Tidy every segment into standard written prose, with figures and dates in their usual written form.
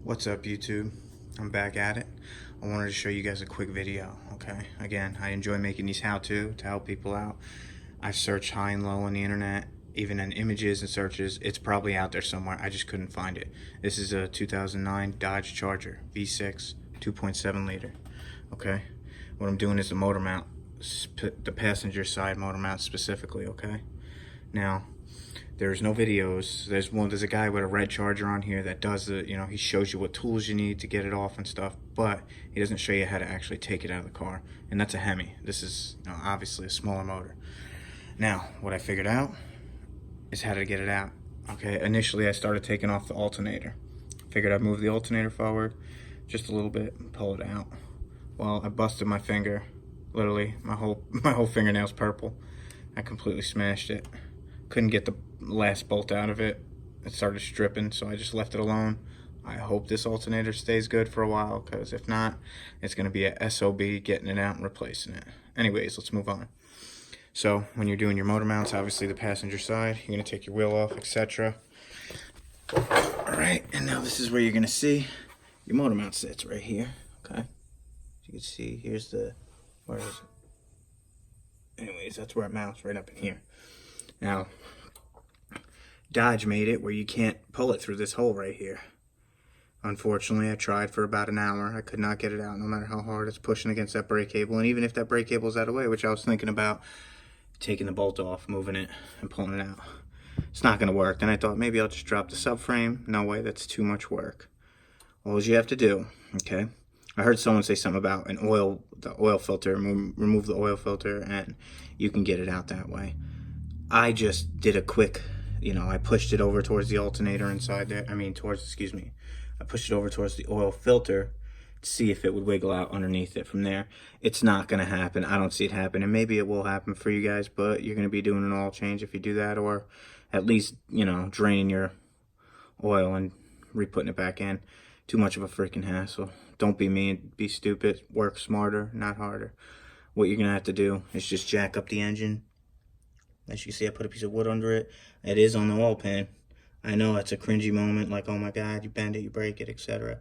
What's up, YouTube? I'm back at it. I wanted to show you guys a quick video, okay? Again, I enjoy making these how-to help people out. I've searched high and low on the internet, even in images and searches. It's probably out there somewhere. I just couldn't find it. This is a 2009 Dodge Charger V6 2.7 liter, okay? What I'm doing is the motor mount, the passenger side motor mount specifically, okay? Now, there's no videos. There's a guy with a red Charger on here that does the, he shows you what tools you need to get it off and stuff, but he doesn't show you how to actually take it out of the car. And that's a Hemi. This is, obviously a smaller motor. Now, what I figured out is how to get it out. Okay, initially I started taking off the alternator. Figured I'd move the alternator forward just a little bit and pull it out. Well, I busted my finger. Literally, my whole fingernail's purple. I completely smashed it. Couldn't get the last bolt out of it. It started stripping, so I just left it alone. I hope this alternator stays good for a while, because if not, it's going to be a SOB getting it out and replacing it. Anyways, let's move on. So when you're doing your motor mounts, obviously the passenger side, you're going to take your wheel off, etc. Alright, and now this is where you're going to see your motor mount sits right here. Okay, as you can see, here's the, where is it? Anyways, that's where it mounts, right up in here. Now, Dodge made it where you can't pull it through this hole right here. Unfortunately, I tried for about an hour. I could not get it out, no matter how hard it's pushing against that brake cable. And even if that brake cable is out of the way, which I was thinking about taking the bolt off, moving it, and pulling it out, it's not going to work. Then I thought maybe I'll just drop the subframe. No way, that's too much work. All you have to do, okay? I heard someone say something about the oil filter, remove the oil filter, and you can get it out that way. I just did a quick, I pushed it over towards the alternator inside there. I pushed it over towards the oil filter to see if it would wiggle out underneath it from there. It's not going to happen. I don't see it happen. And maybe it will happen for you guys, but you're going to be doing an oil change if you do that, or at least, draining your oil and re-putting it back in. Too much of a freaking hassle. Don't be mean, be stupid. Work smarter, not harder. What you're going to have to do is just jack up the engine. As you can see, I put a piece of wood under it. It is on the oil pan. I know it's a cringy moment, like, oh my god, you bend it, you break it, etc.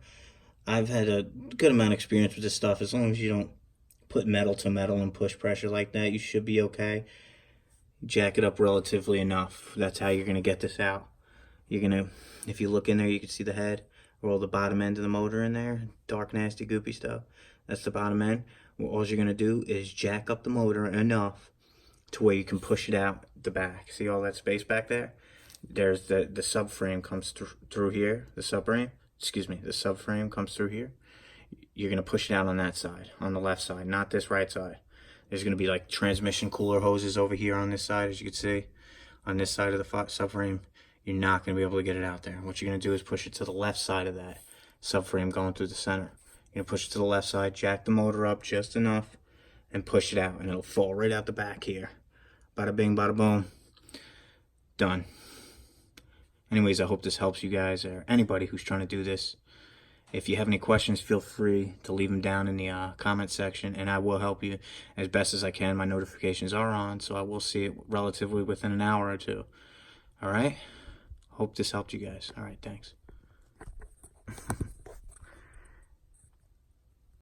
I've had a good amount of experience with this stuff. As long as you don't put metal to metal and push pressure like that, you should be okay. Jack it up relatively enough. That's how you're going to get this out. If you look in there, you can see the head, roll the bottom end of the motor in there. Dark, nasty, goopy stuff. That's the bottom end. Well, all you're going to do is jack up the motor enough to where you can push it out the back. See all that space back there? There's the subframe comes through here. The subframe comes through here. You're going to push it out on that side, on the left side, not this right side. There's going to be like transmission cooler hoses over here on this side, as you can see. On this side of the subframe, you're not going to be able to get it out there. What you're going to do is push it to the left side of that subframe going through the center. You're going to push it to the left side, jack the motor up just enough, and push it out, and it'll fall right out the back here. Bada bing, bada boom. Done. Anyways, I hope this helps you guys, or anybody who's trying to do this. If you have any questions, feel free to leave them down in the comment section, and I will help you as best as I can. My notifications are on, so I will see it relatively within an hour or two. Alright? Hope this helped you guys. Alright, thanks.